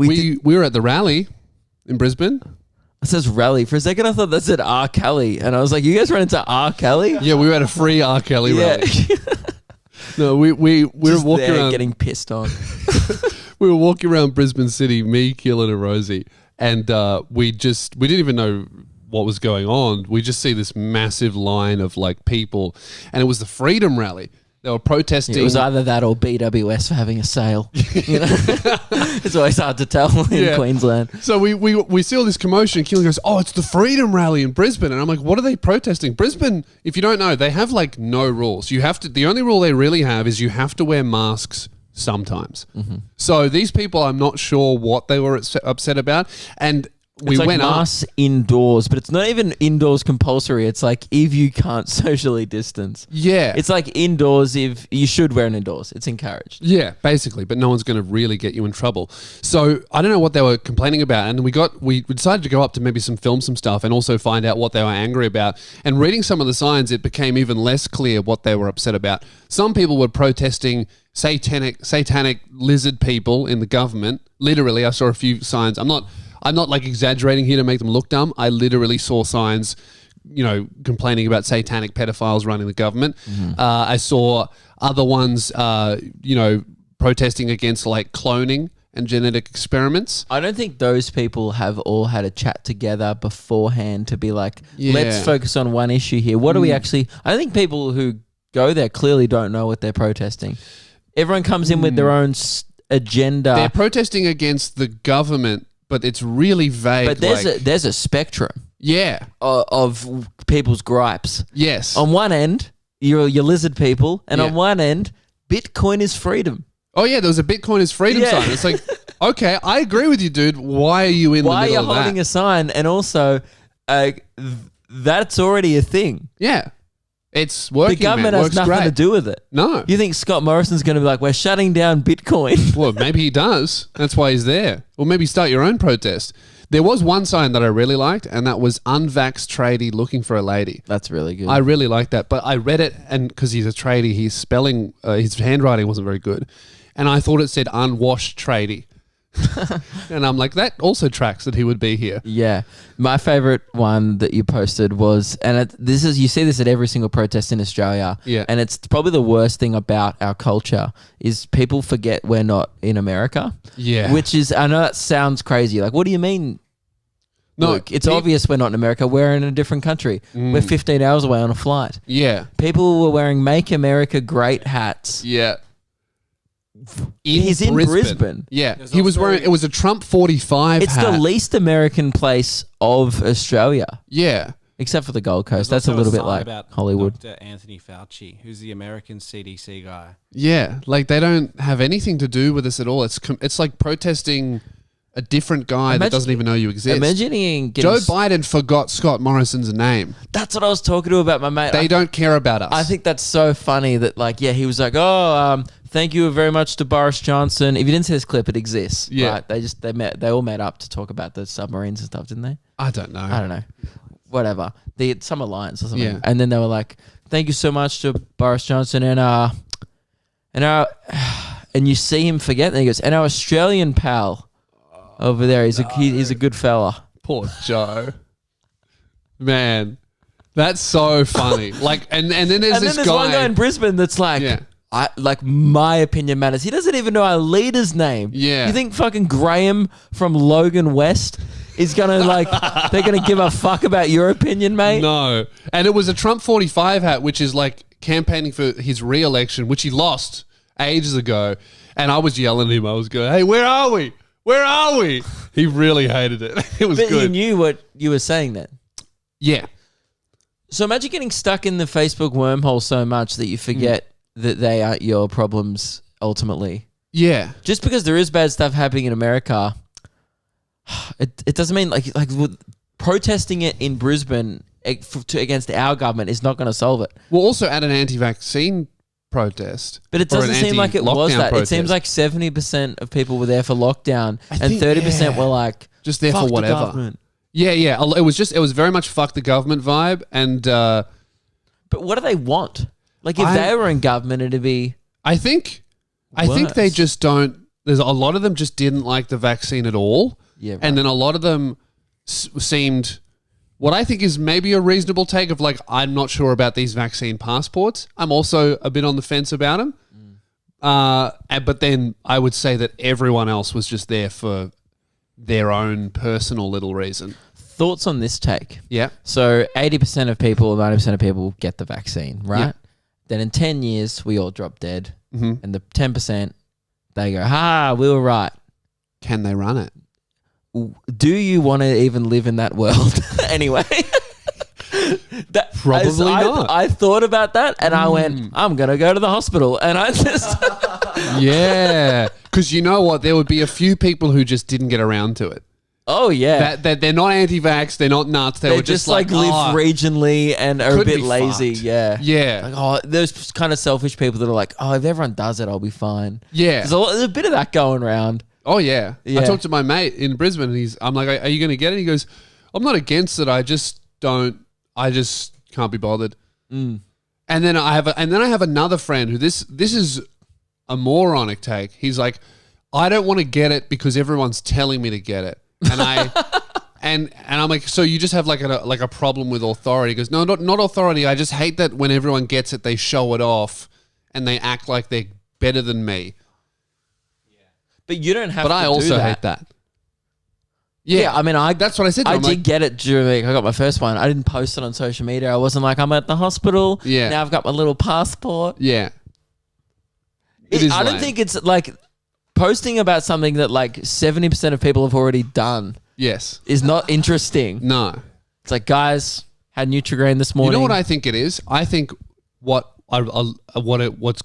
We were at the rally in Brisbane. It says rally. For a second, I thought that said R. Kelly. And I was like, you guys run into R. Kelly? Yeah, we were at a free R. Kelly rally. No, we were walking around getting pissed on. We were walking around Brisbane City, me, Keelan and Rosie, and we didn't even know what was going on. We just see this massive line of like people, and it was the Freedom Rally. They were protesting. It was either that or BWS for having a sale. You know? It's always hard to tell in Queensland. So we see all this commotion. Keelan goes, "Oh, it's the Freedom Rally in Brisbane," and I'm like, "What are they protesting?" Brisbane, if you don't know, they have like no rules. You have to. The only rule they really have is you have to wear masks sometimes. Mm-hmm. So these people, I'm not sure what they were upset about, and we went masks indoors, but it's not even indoors compulsory. It's like if you can't socially distance. Yeah. It's like indoors if you should wear it indoors. It's encouraged. Yeah, basically, but no one's going to really get you in trouble. So I don't know what they were complaining about, and we decided to go up to maybe film some stuff and also find out what they were angry about. And reading some of the signs, it became even less clear what they were upset about. Some people were protesting satanic lizard people in the government. Literally, I saw a few signs. I'm not like exaggerating here to make them look dumb. I literally saw signs, complaining about satanic pedophiles running the government. Mm-hmm. I saw other ones, protesting against like cloning and genetic experiments. I don't think those people have all had a chat together beforehand to be like, let's focus on one issue here. What do we actually... I think people who go there clearly don't know what they're protesting. Everyone comes in with their own agenda. They're protesting against the government, but it's really vague. But there's a spectrum. Yeah. Of people's gripes. Yes. On one end, you're lizard people, and on one end, Bitcoin is freedom. Oh yeah, there was a Bitcoin is freedom sign. It's like, okay, I agree with you, dude. Why are you in the middle of that? Why are you holding a sign? And also, that's already a thing. Yeah. It's working, the government has nothing to do with it. No. You think Scott Morrison's going to be like, we're shutting down Bitcoin? Well, maybe he does. That's why he's there. Or maybe start your own protest. There was one sign that I really liked, and that was unvaxxed tradie looking for a lady. That's really good. I really liked that. But I read it, and because he's a tradie, his spelling, his handwriting wasn't very good. And I thought it said unwashed tradie. And I'm like, that also tracks that he would be here. Yeah. My favorite one that you posted was, and you see this at every single protest in Australia. Yeah. And it's probably the worst thing about our culture is people forget we're not in America. Yeah. Which is, I know that sounds crazy. Like, what do you mean? No, look, it's obvious we're not in America. We're in a different country. We're 15 hours away on a flight. Yeah. People were wearing Make America Great hats. Yeah. He's in Brisbane. Yeah. He was wearing, it was a Trump 45 It's hat. the least American place of Australia. Yeah. Except for the Gold Coast. That's a little bit like Hollywood. Dr. Anthony Fauci, who's the American CDC guy. Yeah. Like they don't have anything to do with this at all. It's like protesting a different guy that doesn't even know you exist. Imagining Joe Biden forgot Scott Morrison's name. That's what I was talking to about my mate. They don't care about us. I think that's so funny that he was like, thank you very much to Boris Johnson. If you didn't see this clip, it exists. Yeah. Right? They all met up to talk about the submarines and stuff, didn't they? I don't know. Whatever. Some alliance or something. Yeah. And then they were like, thank you so much to Boris Johnson and you see him forget, and he goes, and our Australian pal over there, he's a good fella. Poor Joe. Man, that's so funny. Like, and then there's one guy in Brisbane that's like, my opinion matters. He doesn't even know our leader's name. Yeah. You think fucking Graham from Logan West is gonna they're gonna give a fuck about your opinion, mate? No. And it was a Trump 45 hat, which is like campaigning for his re-election, which he lost ages ago. And I was yelling at him. I was going, hey, where are we? Where are we? He really hated it. It was good. But you knew what you were saying then. Yeah. So imagine getting stuck in the Facebook wormhole so much that you forget that they aren't your problems ultimately. Yeah. Just because there is bad stuff happening in America, it doesn't mean like protesting it in Brisbane against our government is not going to solve it. Well, also at an anti-vaccine protest. But it doesn't seem like it was that. Protest. It seems like 70% of people were there for lockdown and 30% were like just there for whatever. Yeah. It was very much fuck the government vibe. And but what do they want? Like if they were in government, it'd be I think they just don't there's a lot of them just didn't like the vaccine at all. Yeah, right. And then a lot of them seemed what I think is maybe a reasonable take of like, I'm not sure about these vaccine passports. I'm also a bit on the fence about them. But then I would say that everyone else was just there for their own personal little reason. Thoughts on this take? Yeah. So 80% of people, 90% of people get the vaccine, right? Yeah. Then in 10 years, we all drop dead. Mm-hmm. And the 10%, they go, we were right. Can they run it? Do you want to even live in that world anyway? Probably not. I thought about that and I went, I'm going to go to the hospital. And I just... Yeah. Because you know what? There would be a few people who just didn't get around to it. Oh, yeah. That they're not anti-vax. They're not nuts. They were just like live regionally and are a bit lazy. Fucked. Yeah. Yeah. Like, there's kind of selfish people that are like, if everyone does it, I'll be fine. Yeah. There's a bit of that going around. Oh, yeah. Yeah. I talked to my mate in Brisbane and I'm like, are you going to get it? He goes, I'm not against it. I just can't be bothered. And then I have another friend who this is a moronic take. He's like, I don't want to get it because everyone's telling me to get it. And and I'm like, so you just have like a problem with authority? He goes, no, not authority. I just hate that when everyone gets it, they show it off and they act like they're better than me. But you don't have But to I do also that. hate that. Yeah, I mean, that's what I said to I him. did get it during, I got my first one. I didn't post it on social media. I wasn't like, I'm at the hospital. Yeah. Now I've got my little passport. Yeah. I don't think it's like posting about something that like 70% of people have already done Yes. is not interesting. No. It's like, guys, had Nutrigrain this morning. You know what I think it is? I think what's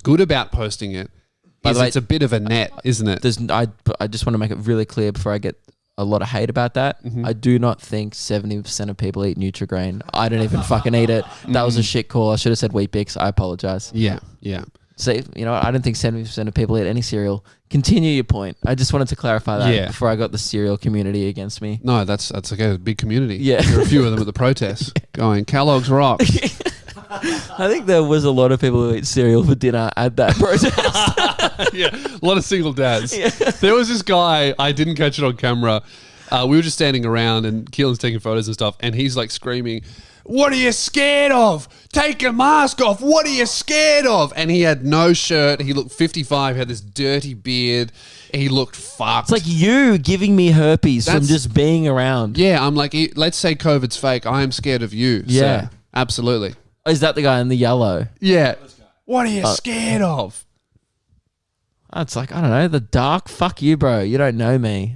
good about posting it is it's a bit of a net, isn't it? I just want to make it really clear before I get a lot of hate about that. I do not think 70% of people eat Nutrigrain. I don't even fucking eat it. That was a shit call. I should have said Wheat Bix. I apologize. Yeah. Yeah. So, I don't think 70% of people eat any cereal. Continue your point. I just wanted to clarify that before I got the cereal community against me. No, that's okay. A big community. Yeah. There are a few of them at the protests going, Kellogg's rock. I think there was a lot of people who eat cereal for dinner at that protest. Yeah, a lot of single dads. Yeah. There was this guy, I didn't catch it on camera. We were just standing around and Keelan's taking photos and stuff, and he's like screaming, "What are you scared of? Take your mask off. What are you scared of?" And he had no shirt. He looked 55, had this dirty beard. He looked fucked. It's like you giving me herpes from just being around. Yeah, I'm like, let's say COVID's fake. I am scared of you. Yeah. Sir. Absolutely. Is that the guy in the yellow? Yeah. What are you scared of? It's like, I don't know, the dark. Fuck you, bro. You don't know me.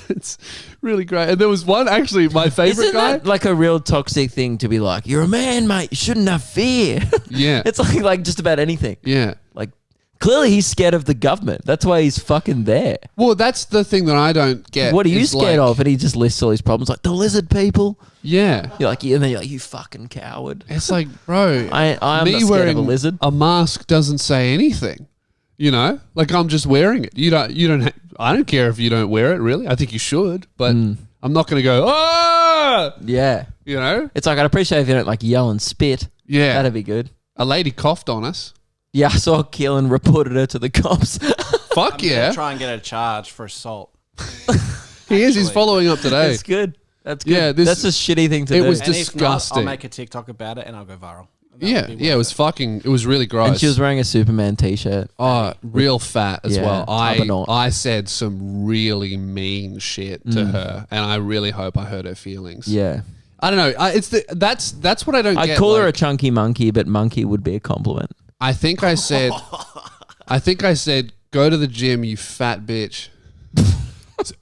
It's really great. And there was one, actually, my favorite Isn't guy. that like a real toxic thing to be like, you're a man, mate. You shouldn't have fear. Yeah. It's like just about anything. Yeah. Like, clearly he's scared of the government. That's why he's fucking there. Well, that's the thing that I don't get. What are you is scared like- of? And he just lists all his problems, like the lizard people. Yeah. You're like, and then you're like, you fucking coward. It's like, bro, I'm not scared wearing of a lizard. a mask doesn't say anything. Like I'm just wearing it. I don't care if you don't wear it, really. I think you should, but I'm not going to go, "Ah!" Yeah. It's like, I'd appreciate if you don't like yell and spit. Yeah. That'd be good. A lady coughed on us. Yeah, I saw Keelan reported her to the cops. Fuck yeah. Try and get a charge for assault. He is. He's following up today. That's good. That's good. Yeah, that's a shitty thing to do. it was And if not, disgusting. I'll make a TikTok about it and I'll go viral. Yeah. It was it was really gross. And she was wearing a Superman t-shirt. Oh, real fat as Yeah, well. Tabernacle. I said some really mean shit to her, and I really hope I hurt her feelings. Yeah. I don't know. That's what I don't get. I'd call her a chunky monkey, but monkey would be a compliment. I think I said, go to the gym, you fat bitch.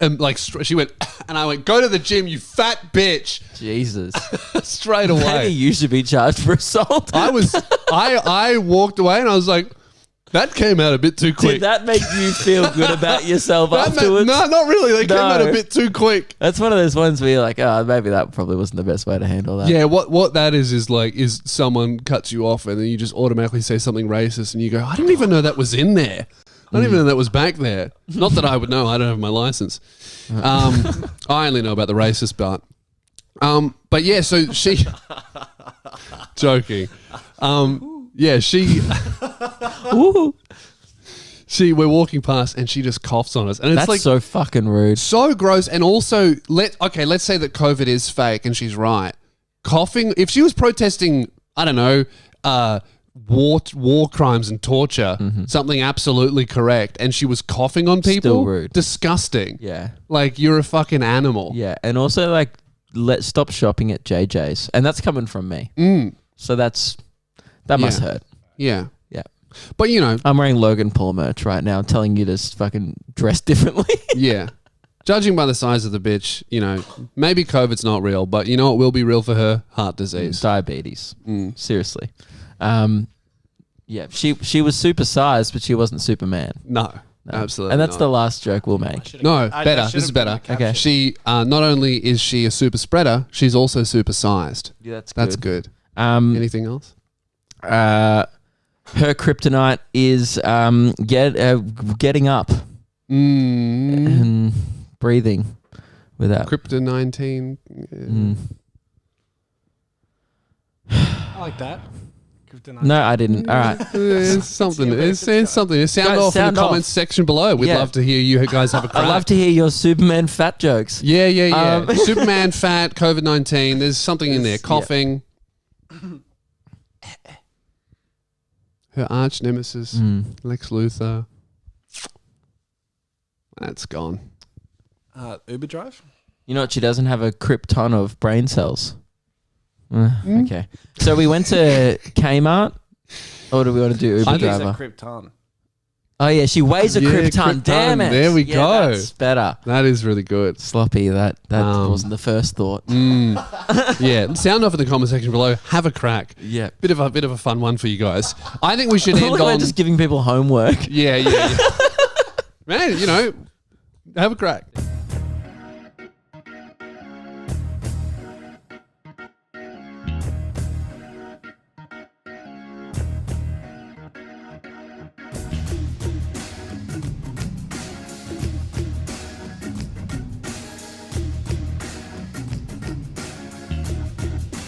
And she went, and I went, go to the gym, you fat bitch. Jesus. Straight Maybe away. you should be charged for assault. I walked away and I was like, that came out a bit too quick. Did that make you feel good about yourself afterwards? No, not really. They came out a bit too quick. That's one of those ones where you're like, maybe that probably wasn't the best way to handle that. Yeah, what that is someone cuts you off and then you just automatically say something racist and you go, I didn't even know that was in there. I didn't even know that was back there. Not that I would know. I don't have my license. I only know about the racist part. But yeah, so she... joking. Yeah, she... Ooh. we're walking past and she just coughs on us. And it's That's like so fucking rude. so gross. And also, let's say that COVID is fake and she's right. Coughing, if she was protesting, I don't know, war crimes and torture, something absolutely correct, and she was coughing on people, Still rude. disgusting. Yeah. Like, you're a fucking animal. Yeah. And also, like, let's stop shopping at JJ's. And that's coming from me. So that must hurt. Yeah. Yeah. But, you know. I'm wearing Logan Paul merch right now, telling you to fucking dress differently. Yeah. Judging by the size of the bitch, you know, maybe COVID's not real, but you know what will be real for her? Heart disease. Diabetes. Seriously. Yeah, she was super sized, but she wasn't Superman. No, absolutely. And that's not. the last joke we'll make. No, better. This is better. Okay. She not only is she a super spreader, she's also super sized. Yeah, that's That's good. Anything else? Her kryptonite is getting up and breathing without. Crypto 19. I like that. Kryptonite. No, I didn't. All right. It's something. It's something. Sound Guys, off in sound the off. comments section below. We'd Yeah. love to hear you guys have a crack. I'd love to hear your Superman fat jokes. Yeah. Superman, fat, COVID-19. There's something in there. Coughing. Her arch nemesis, Lex Luthor. That's gone. Uber drive? You know what? She doesn't have a krypton of brain cells. Okay. So we went to Kmart. Or do we want to do Uber I think driver? it's a Krypton. Oh, yeah. She weighs a Yeah, krypton. Damn krypton. it. There we Yeah, go. That's better. That is really good. Sloppy. That wasn't the first thought. Yeah, sound off in the comment section below. Have a crack. Yeah. Bit of a fun one for you guys. I think we should end Look, we're on. just giving people homework. Yeah. Man, you know, have a crack.